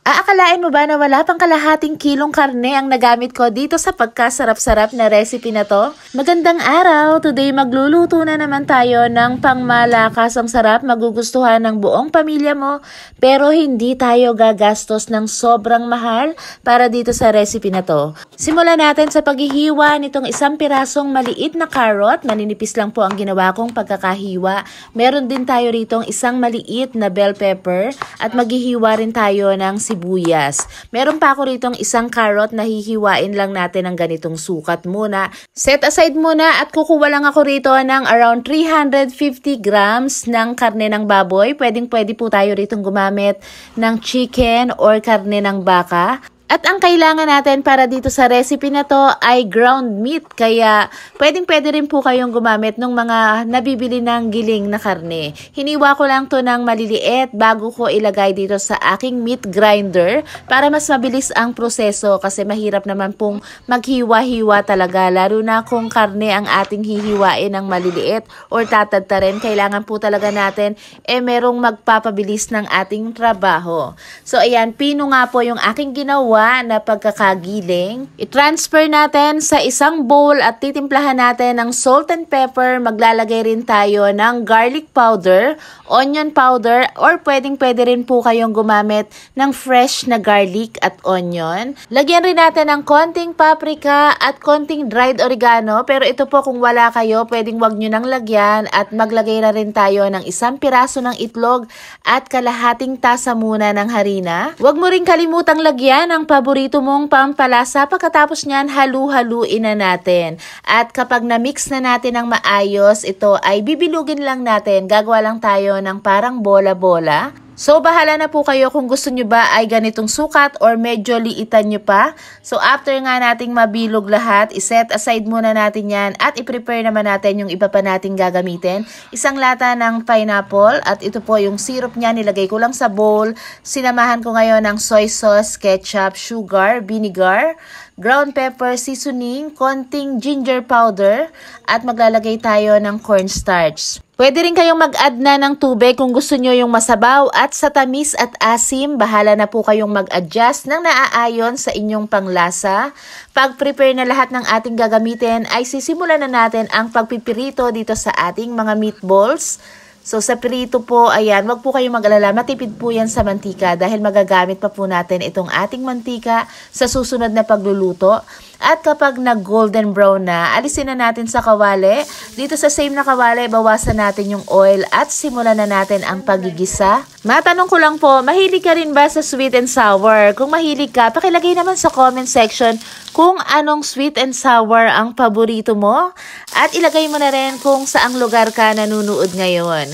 Aakalain mo ba na wala pang kalahating kilong karne ang nagamit ko dito sa pagkasarap-sarap na recipe na to? Magandang araw! Today magluluto na naman tayo ng pangmalakas ang sarap, magugustuhan ng buong pamilya mo, pero hindi tayo gagastos ng sobrang mahal para dito sa recipe na to. Simulan natin sa paghihiwa nitong isang pirasong maliit na carrot. Maninipis lang po ang ginawa kong pagkakahiwa. Meron din tayo ritong isang maliit na bell pepper at maghihiwa rin tayo ng sibuyas. Meron pa ako ritong isang carrot na hihiwain lang natin ng ganitong sukat muna. Set aside muna at kukuha lang ako rito ng around 350 grams ng karne ng baboy. Pwede po tayo ritong gumamit ng chicken or karne ng baka. At ang kailangan natin para dito sa recipe na to ay ground meat. Kaya pwede rin po kayong gumamit ng mga nabibili ng giling na karne. Hiniwa ko lang to ng maliliit bago ko ilagay dito sa aking meat grinder para mas mabilis ang proseso kasi mahirap naman pong maghiwa-hiwa talaga. Lalo na kung karne ang ating hihiwain ng maliliit or tatadtarin. Kailangan po talaga natin merong magpapabilis ng ating trabaho. So ayan, pino nga po yung aking ginawa na pagkakagiling. I-transfer natin sa isang bowl at titimplahan natin ng salt and pepper. Maglalagay rin tayo ng garlic powder, onion powder, or pwede rin po kayong gumamit ng fresh na garlic at onion. Lagyan rin natin ng konting paprika at konting dried oregano, pero ito po kung wala kayo, pwedeng wag nyo nang lagyan at maglagay na rin tayo ng isang piraso ng itlog at kalahating tasa muna ng harina. Huwag mo rin kalimutang lagyan ng paborito mong pampalasa. Pagkatapos niyan, halu-haluin na natin. At kapag na-mix na natin ng maayos, ito ay bibilugin lang natin. Gagawa lang tayo ng parang bola-bola. So, bahala na po kayo kung gusto nyo ba ay ganitong sukat or medyo liitan nyo pa. So, after nga nating mabilog lahat, iset aside muna natin yan at i-prepare naman natin yung iba pa nating gagamitin. Isang lata ng pineapple at ito po yung syrup niya, nilagay ko lang sa bowl. Sinamahan ko ngayon ng soy sauce, ketchup, sugar, vinegar, ground pepper, seasoning, konting ginger powder at maglalagay tayo ng cornstarch. Pwede rin kayong mag-add na ng tubig kung gusto nyo yung masabaw at sa tamis at asim, bahala na po kayong mag-adjust ng naaayon sa inyong panglasa. Pag-prepare na lahat ng ating gagamitin ay sisimulan na natin ang pagpipirito dito sa ating mga meatballs. So sa pirito po, ayan, wag po kayong mag-alala, matipid po yan sa mantika dahil magagamit pa po natin itong ating mantika sa susunod na pagluluto. At kapag nag-golden brown na, alisin na natin sa kawali. Dito sa same na kawali, bawasan natin yung oil at simulan na natin ang pagigisa. Matanong ko lang po, mahilig ka rin ba sa sweet and sour? Kung mahilig ka, pakilagay naman sa comment section kung anong sweet and sour ang paborito mo. At ilagay mo na rin kung saang lugar ka nanonood ngayon.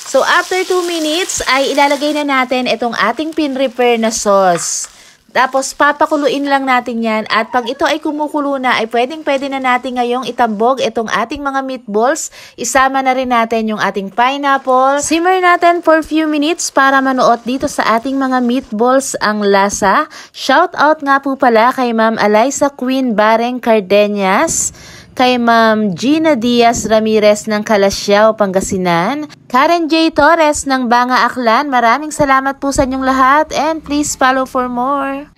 So after 2 minutes ay ilalagay na natin itong ating pin-repair na sauce. Tapos papakuluin lang natin yan at pag ito ay kumukulo na ay pwede na natin ngayong itambog itong ating mga meatballs. Isama na rin natin yung ating pineapple. Simmer natin for few minutes para manuot dito sa ating mga meatballs ang lasa. Shout out nga po pala kay Ma'am Eliza Queen Bareng Cardenas, kay Ma'am Gina Diaz Ramirez ng Calasiao, Pangasinan, Karen J. Torres ng Banga Aklan. Maraming salamat po sa inyong lahat and please follow for more.